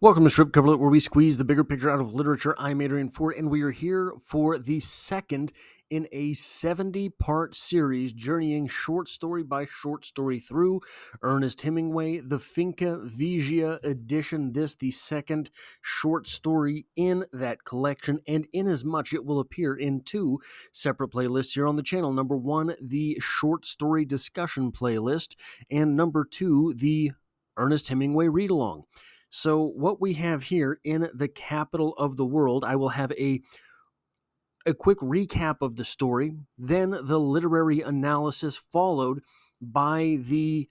Welcome to Strip Coverlet, where we squeeze the bigger picture out of literature. I'm Adrian Ford, and we are here for the second in a 70-part series, journeying short story by short story through Ernest Hemingway, the Finca Vigia edition. This, the second short story in that collection, and inasmuch it will appear in two separate playlists here on the channel. Number one, the short story discussion playlist, and number two, the Ernest Hemingway read-along. So what we have here in the capital of the world, I will have a quick recap of the story, then the literary analysis followed by the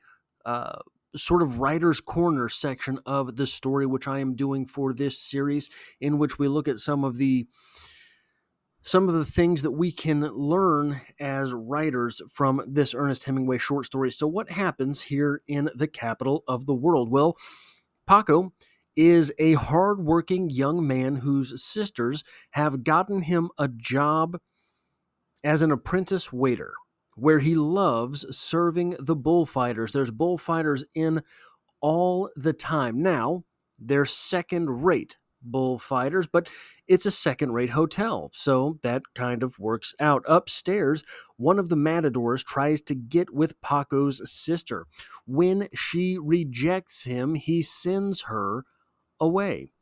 sort of writer's corner section of the story, which I am doing for this series, in which we look at some of the things that we can learn as writers from this Ernest Hemingway short story. So what happens here in the capital of the world? Well, Paco is a hard-working young man whose sisters have gotten him a job as an apprentice waiter, where he loves serving the bullfighters. There's bullfighters in all the time. Now, they're second-rate bullfighters, but it's a second-rate hotel, so that kind of works out. Upstairs, one of the matadors tries to get with Paco's sister. When she rejects him, he sends her away.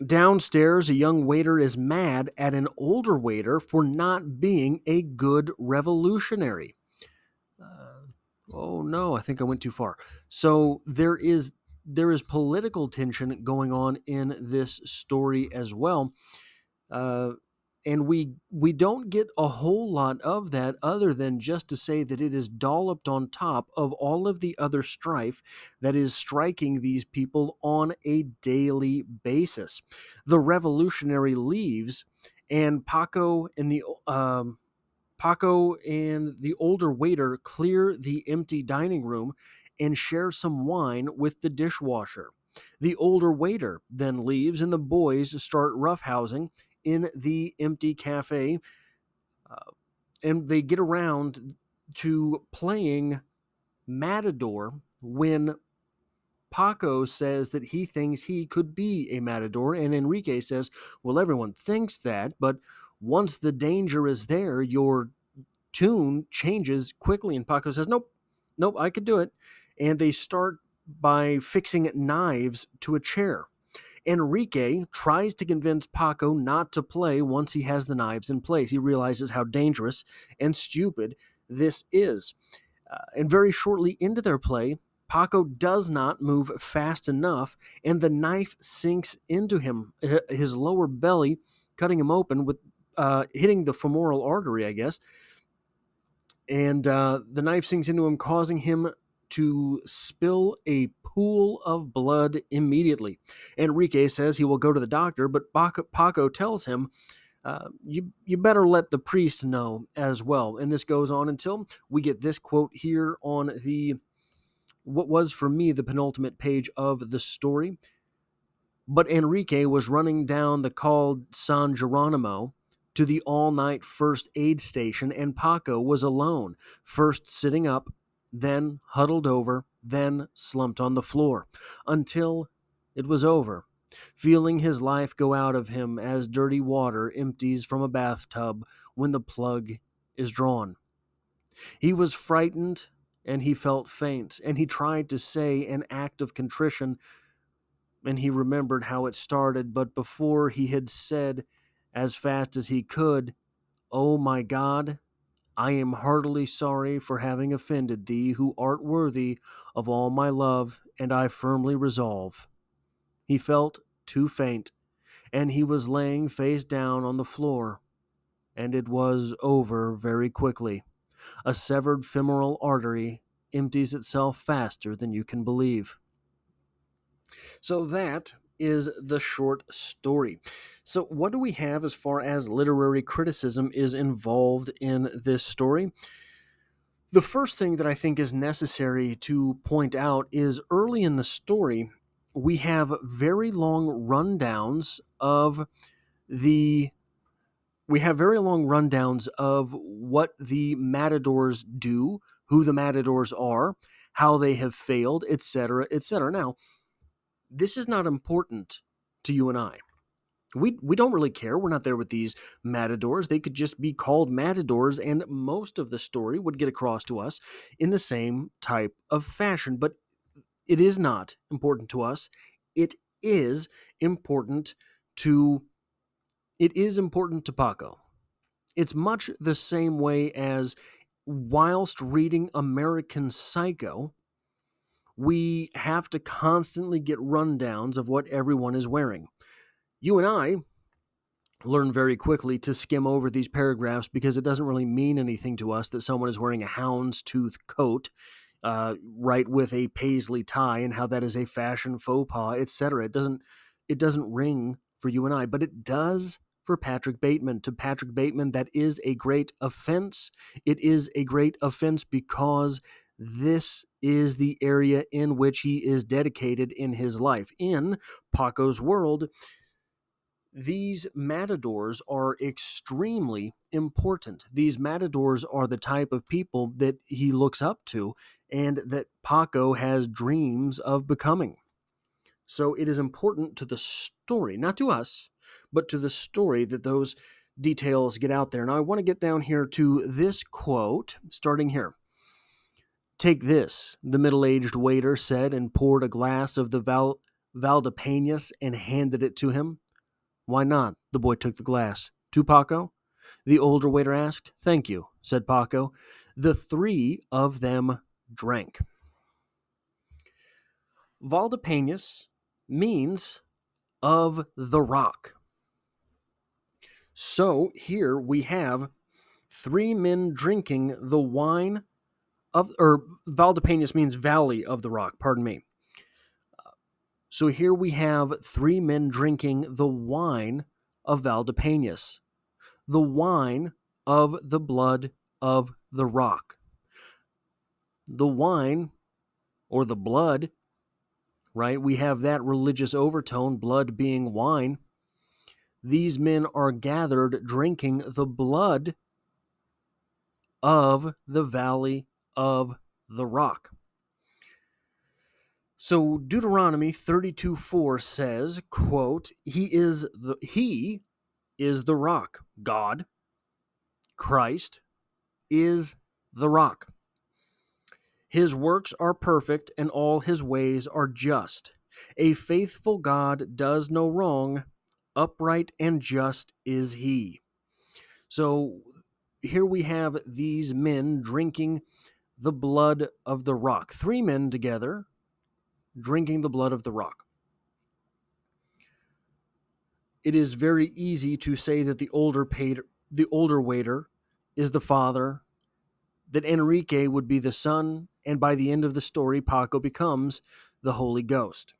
Downstairs, a young waiter is mad at an older waiter for not being a good revolutionary. Oh no, I think I went too far. So there is political tension going on in this story as well. And we don't get a whole lot of that, other than just to say that it is dolloped on top of all of the other strife that is striking these people on a daily basis. The revolutionary leaves, and Paco and the older waiter clear the empty dining room and share some wine with the dishwasher. The older waiter then leaves, and the boys start roughhousing in the empty cafe, and they get around to playing Matador when Paco says that he thinks he could be a matador, and Enrique says, well, everyone thinks that, but once the danger is there, your tune changes quickly. And Paco says, nope, I could do it. And they start by fixing knives to a chair. Enrique tries to convince Paco not to play once he has the knives in place. He realizes how dangerous and stupid this is. And very shortly into their play, Paco does not move fast enough, and the knife sinks into him, his lower belly, cutting him open with hitting the femoral artery, I guess. And the knife sinks into him, causing him to spill a pool of blood immediately. Enrique says he will go to the doctor, but Paco tells him, you better let the priest know as well. And this goes on until we get this quote here on what was for me the penultimate page of the story. But Enrique was running down the called San Geronimo to the all-night first aid station, and Paco was alone, first sitting up, then huddled over, then slumped on the floor, until it was over, feeling his life go out of him as dirty water empties from a bathtub when the plug is drawn. He was frightened, and he felt faint, and he tried to say an act of contrition, and he remembered how it started, but before he had said as fast as he could, "Oh my God, I am heartily sorry for having offended thee, who art worthy of all my love, and I firmly resolve." He felt too faint, and he was laying face down on the floor, and it was over very quickly. A severed femoral artery empties itself faster than you can believe. So that is the short story. So what do we have as far as literary criticism is involved in this story? The first thing that I think is necessary to point out is early in the story, we have very long rundowns of what the matadors do, who the matadors are, how they have failed, etc., etc. Now, this is not important to you and I. We don't really care. We're not there with these matadors. They could just be called matadors, and most of the story would get across to us in the same type of fashion. But it is not important to us. It is important to Paco. It's much the same way as whilst reading American Psycho, we have to constantly get rundowns of what everyone is wearing. You and I learn very quickly to skim over these paragraphs because it doesn't really mean anything to us that someone is wearing a houndstooth coat, right, with a paisley tie, and how that is a fashion faux pas, etc. It doesn't ring for you and I, but it does for Patrick Bateman. To Patrick Bateman, that is a great offense. It is a great offense because this is the area in which he is dedicated in his life. In Paco's world, these matadors are extremely important. These matadors are the type of people that he looks up to and that Paco has dreams of becoming. So it is important to the story, not to us, but to the story that those details get out there. Now I want to get down here to this quote, starting here. "Take this," the middle-aged waiter said, and poured a glass of the Valdepeñas and handed it to him. "Why not?" The boy took the glass. "To Paco?" the older waiter asked. "Thank you," said Paco. The three of them drank. Valdepeñas means of the rock. So here we have three men drinking the wine of, or Valdepeñas means valley of the rock, pardon me. So here we have three men drinking the wine of Valdepeñas, the wine of the blood of the rock. The wine, or the blood, right? We have that religious overtone, blood being wine. These men are gathered drinking the blood of the valley of the rock. So Deuteronomy 32:4 says, quote, He is the rock. God, Christ, is the rock. His works are perfect, and all his ways are just. A faithful God does no wrong. Upright and just is he. So here we have these men drinking the blood of the rock. Three men together drinking the blood of the rock. It is very easy to say that the older waiter is the father, that Enrique would be the son, and by the end of the story, Paco becomes the Holy Ghost.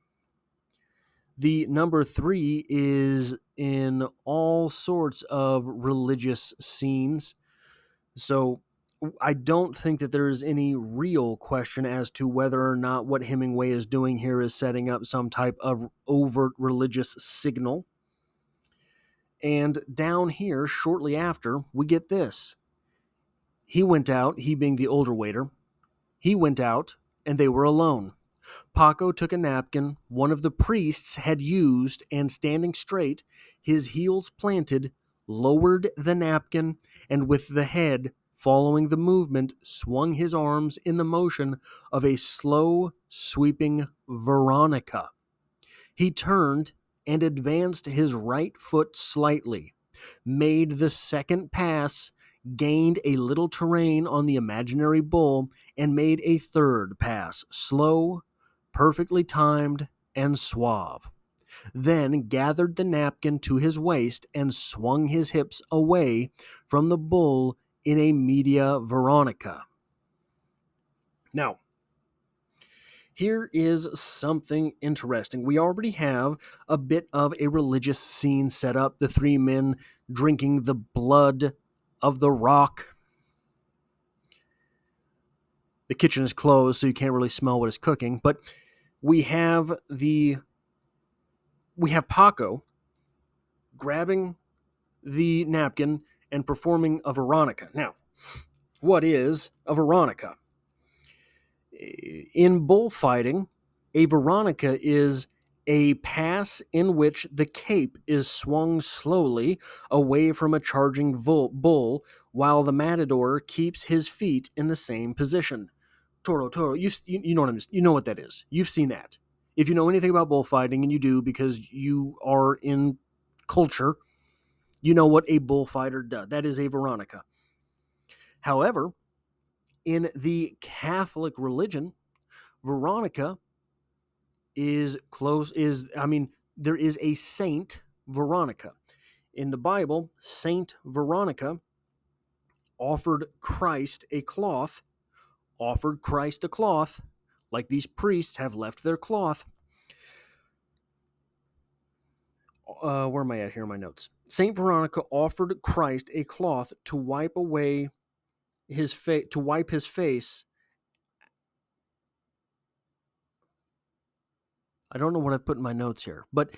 The number three is in all sorts of religious scenes, so I don't think that there is any real question as to whether or not what Hemingway is doing here is setting up some type of overt religious signal. And down here, shortly after, we get this. He went out, he being the older waiter, he went out, and they were alone. Paco took a napkin one of the priests had used, and standing straight, his heels planted, lowered the napkin, and with the head following the movement, swung his arms in the motion of a slow, sweeping Veronica. He turned and advanced his right foot slightly, made the second pass, gained a little terrain on the imaginary bull, and made a third pass, slow, perfectly timed, and suave. Then gathered the napkin to his waist and swung his hips away from the bull in a media Veronica. Now, here is something interesting. We already have a bit of a religious scene set up. The three men drinking the blood of the rock. The kitchen is closed, so you can't really smell what is cooking. But we have Paco grabbing the napkin and performing a Veronica. Now, what is a Veronica? In bullfighting, a Veronica is A pass in which the cape is swung slowly away from a charging bull while the matador keeps his feet in the same position. Toro, Toro, you know what you know what that is. You've seen that. If you know anything about bullfighting, and you do because you are in culture, you know what a bullfighter does. That is a Veronica. However, in the Catholic religion, Veronica is close. There is a Saint Veronica. In the Bible, Saint Veronica offered Christ a cloth, like these priests have left their cloth. Where am I at here in my notes? Saint Veronica offered Christ a cloth to wipe away to wipe his face. I don't know what I've put in my notes here, but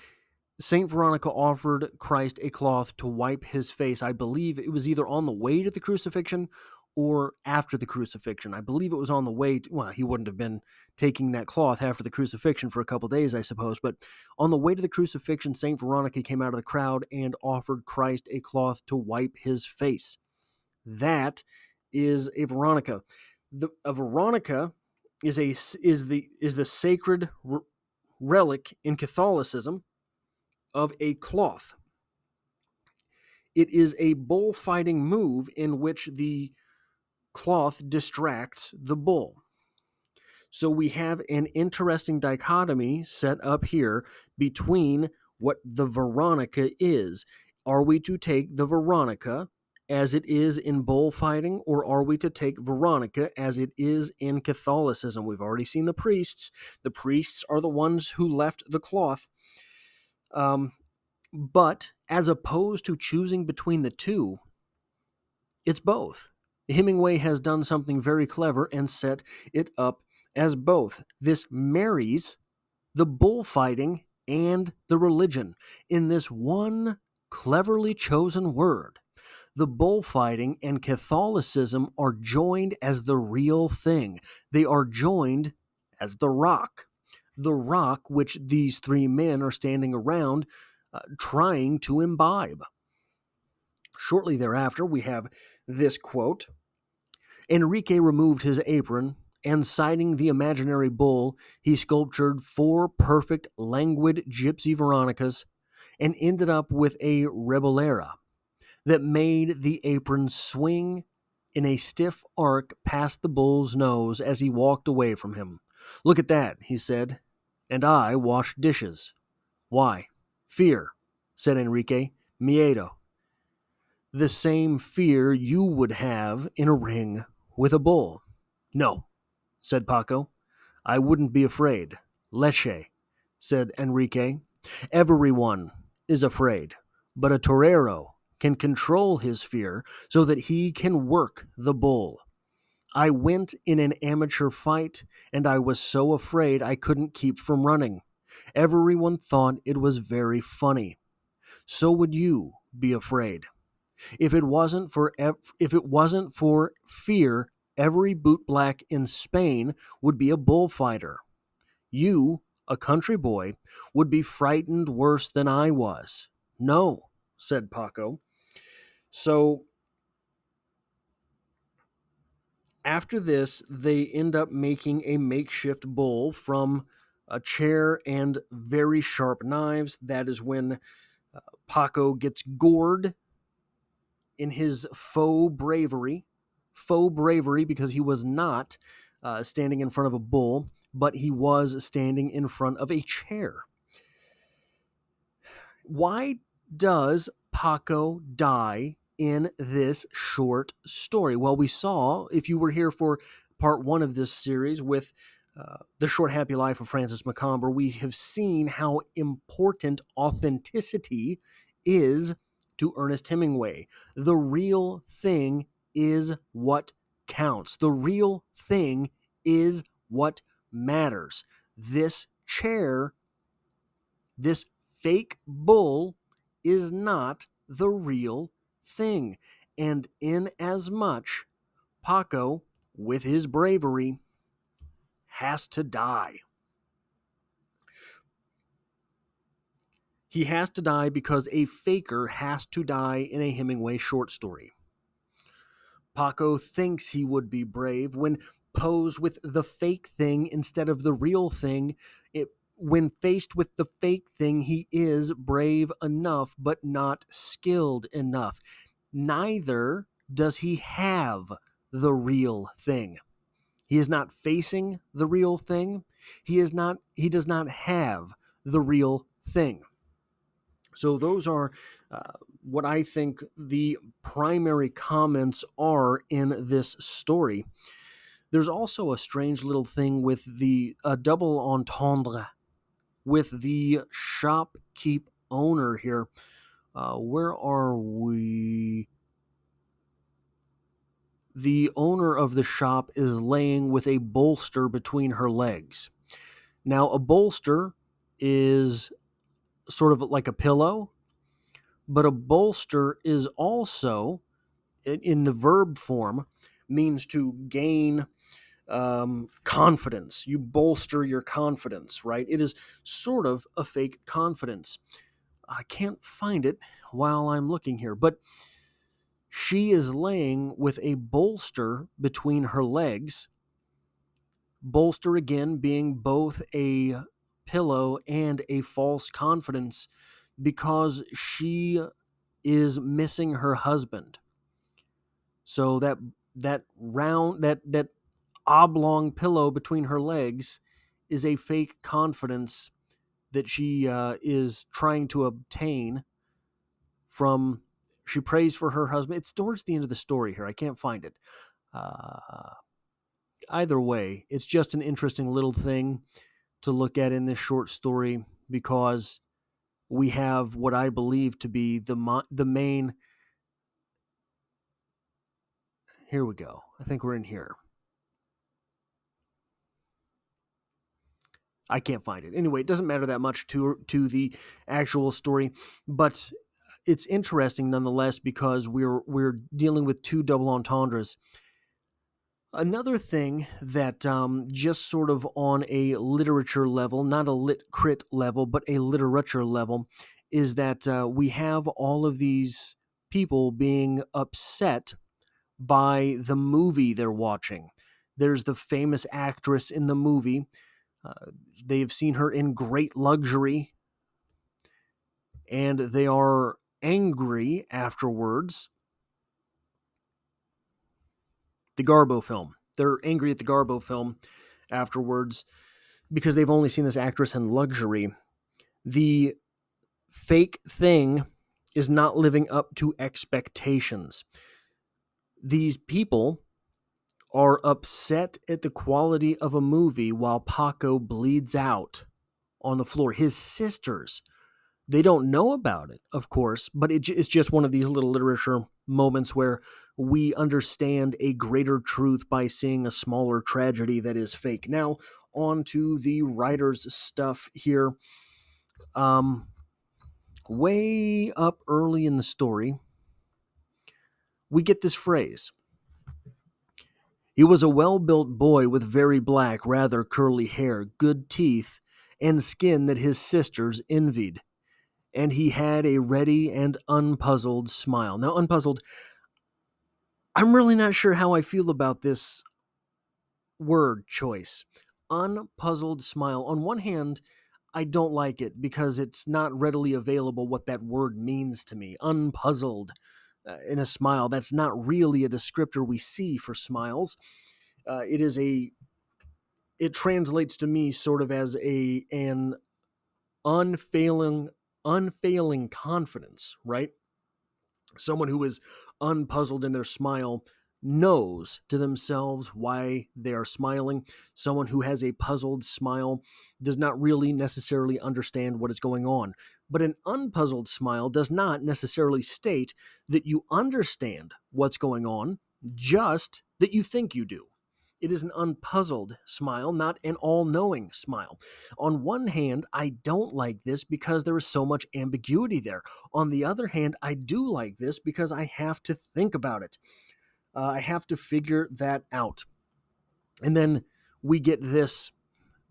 Saint Veronica offered Christ a cloth to wipe his face. I believe it was either on the way to the crucifixion or after the crucifixion. I believe it was on the way well, he wouldn't have been taking that cloth after the crucifixion for a couple days, I suppose. But on the way to the crucifixion, Saint Veronica came out of the crowd and offered Christ a cloth to wipe his face. That is a Veronica. A Veronica is the sacred relic in Catholicism of a cloth. It is a bullfighting move in which the cloth distracts the bull. So we have an interesting dichotomy set up here between what the Veronica is. Are we to take the Veronica as it is in bullfighting, or are we to take Veronica as it is in Catholicism? We've already seen the priests. The priests are the ones who left the cloth. But as opposed to choosing between the two, it's both. Hemingway has done something very clever and set it up as both. This marries the bullfighting and the religion in this one cleverly chosen word. The bullfighting and Catholicism are joined as the real thing. They are joined as the rock. The rock which these three men are standing around trying to imbibe. Shortly thereafter, we have this quote: Enrique removed his apron, and citing the imaginary bull, he sculptured 4 perfect languid gypsy Veronicas and ended up with a rebolera that made the apron swing in a stiff arc past the bull's nose as he walked away from him. Look at that, he said, and I washed dishes. Why? Fear, said Enrique. Miedo. The same fear you would have in a ring with a bull. No, said Paco. I wouldn't be afraid. Leche, said Enrique. Everyone is afraid, but a torero can control his fear so that he can work the bull. I went in an amateur fight, and I was so afraid I couldn't keep from running. Everyone thought it was very funny. So would you be afraid? If it wasn't for fear, every bootblack in Spain would be a bullfighter. You, a country boy, would be frightened worse than I was. No, said Paco. So after this, they end up making a makeshift bull from a chair and very sharp knives. That is when Paco gets gored in his faux bravery because he was not standing in front of a bull, but he was standing in front of a chair. Why does Paco die in this short story? Well, we saw, if you were here for part 1 of this series with The Short Happy Life of Francis Macomber, we have seen how important authenticity is to Ernest Hemingway. The real thing is what counts. The real thing is what matters. This chair, this fake bull, is not the real thing. And in as much, Paco, with his bravery, has to die. He has to die because a faker has to die in a Hemingway short story. Paco thinks he would be brave when posed with the fake thing instead of the real thing. When faced with the fake thing, he is brave enough but not skilled enough. Neither does he have the real thing. He is not facing the real thing. He does not have the real thing. So those are what I think the primary comments are in this story. There's also a strange little thing with the double entendre with the shopkeep owner here. Where are we? The owner of the shop is laying with a bolster between her legs. Now, a bolster is sort of like a pillow, but a bolster is also, in the verb form, means to gain confidence. You bolster your confidence, right? It is sort of a fake confidence. I can't find it while I'm looking here, but she is laying with a bolster between her legs. Bolster, again, being both a pillow and a false confidence because she is missing her husband. So that oblong pillow between her legs is a fake confidence that she is trying to obtain from. She prays for her husband. It's towards the end of the story here. I can't find it. Uh, Either way, it's just an interesting little thing to look at in this short story because we have what I believe to be the main. Here we go. I think we're in here. I can't find it. Anyway, it doesn't matter that much to the actual story, but it's interesting nonetheless because we're dealing with two double entendres. Another thing that just sort of on a literature level, not a lit crit level, but a literature level, is that we have all of these people being upset by the movie they're watching. There's the famous actress in the movie. They've seen her in great luxury, and they are angry afterwards. The Garbo film. They're angry at the Garbo film afterwards because they've only seen this actress in luxury. The fake thing is not living up to expectations. These people are upset at the quality of a movie while Paco bleeds out on the floor. His sisters, they don't know about it, of course, but it's just one of these little literature moments where we understand a greater truth by seeing a smaller tragedy that is fake. Now, on to the writer's stuff here. Way up early in the story, we get this phrase. He was a well-built boy with very black, rather curly hair, good teeth, and skin that his sisters envied. And he had a ready and unpuzzled smile. Now, unpuzzled, I'm really not sure how I feel about this word choice. Unpuzzled smile. On one hand, I don't like it because it's not readily available what that word means to me. Unpuzzled in a smile. That's not really a descriptor we see for smiles. It translates to me sort of as an unfailing confidence, right? Someone who is unpuzzled in their smile knows to themselves why they are smiling. Someone who has a puzzled smile does not really necessarily understand what is going on. But an unpuzzled smile does not necessarily state that you understand what's going on, just that you think you do. It is an unpuzzled smile, not an all-knowing smile. On one hand, I don't like this because there is so much ambiguity there. On the other hand, I do like this because I have to think about it. I have to figure that out. And then we get this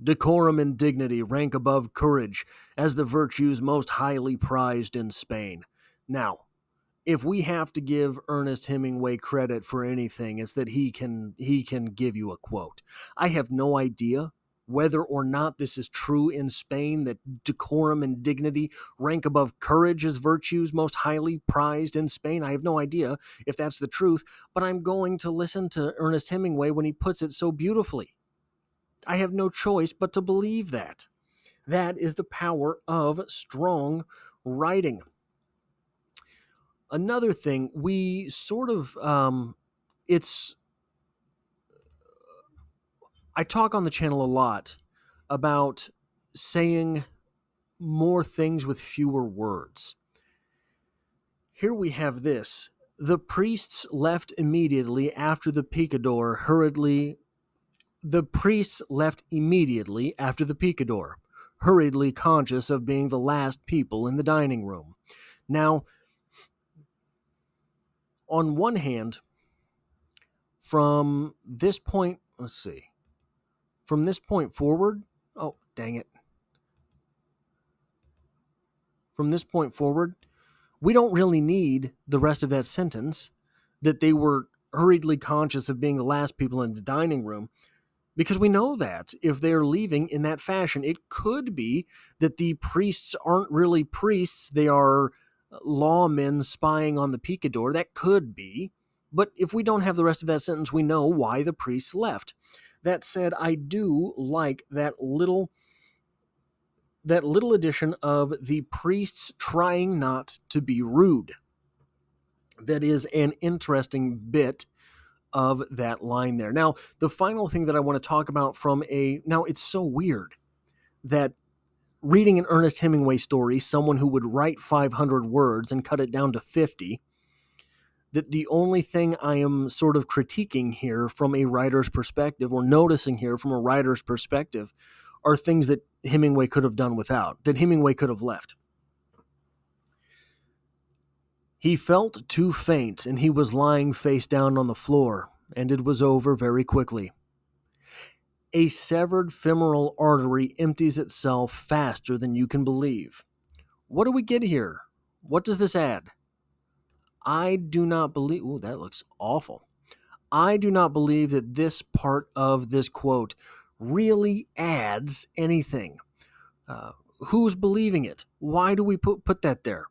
Decorum and dignity rank above courage as the virtues most highly prized in Spain. Now, if we have to give Ernest Hemingway credit for anything, it's that he can give you a quote. I have no idea whether or not this is true in Spain, that decorum and dignity rank above courage as virtues most highly prized in Spain. I have no idea if that's the truth, but I'm going to listen to Ernest Hemingway when he puts it so beautifully. I have no choice but to believe that. That is the power of strong writing. Another thing, we sort of, it's, I talk on the channel a lot about saying more things with fewer words. Here we have this. The priests left immediately after the picador hurriedly. The priests left immediately after the picador, hurriedly conscious of being the last people in the dining room. Now, on one hand, from this point, let's see, from this point forward, oh, dang it. From this point forward, we don't really need the rest of that sentence, that they were hurriedly conscious of being the last people in the dining room, because we know that if they're leaving in that fashion, it could be that the priests aren't really priests, they are lawmen spying on the picador. That could be. But if we don't have the rest of that sentence, we know why the priests left. That said, I do like that little addition of the priests trying not to be rude. That is an interesting bit of that line there. Now, the final thing that I want to talk about now it's so weird that reading an Ernest Hemingway story, someone who would write 500 words and cut it down to 50, that the only thing I am sort of critiquing here from a writer's perspective, or noticing here from a writer's perspective, are things that Hemingway could have done without, that Hemingway could have left. He felt too faint, and he was lying face down on the floor, and it was over very quickly. A severed femoral artery empties itself faster than you can believe. What do we get here? What does this add? I do not believe... Ooh, that looks awful. I do not believe that this part of this quote really adds anything. Who's believing it? Why do we put that there?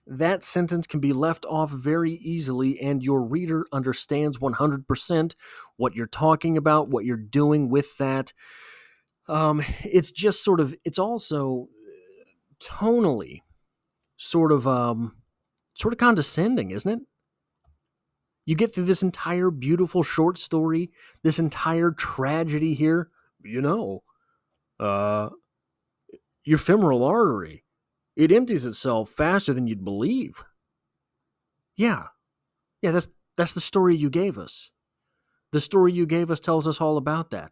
That sentence can be left off very easily, and your reader understands 100% what you're talking about, what you're doing with that. It's just sort of, it's also tonally sort of condescending, isn't it? You get through this entire beautiful short story, this entire tragedy here, your femoral artery, it empties itself faster than you'd believe. Yeah, that's the story you gave us. The story you gave us tells us all about that.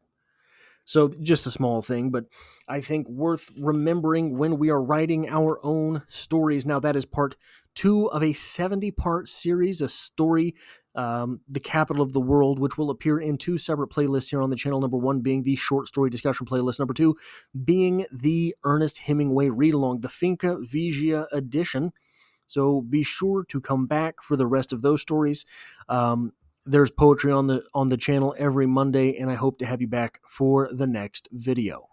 So just a small thing, but I think worth remembering when we are writing our own stories. Now, that is part 2 of a 70-part series, a story, The Capital of the World, which will appear in 2 separate playlists here on the channel. Number 1 being the short story discussion playlist. Number 2 being the Ernest Hemingway read-along, the Finca Vigia edition. So be sure to come back for the rest of those stories. There's poetry on the channel every Monday, and I hope to have you back for the next video.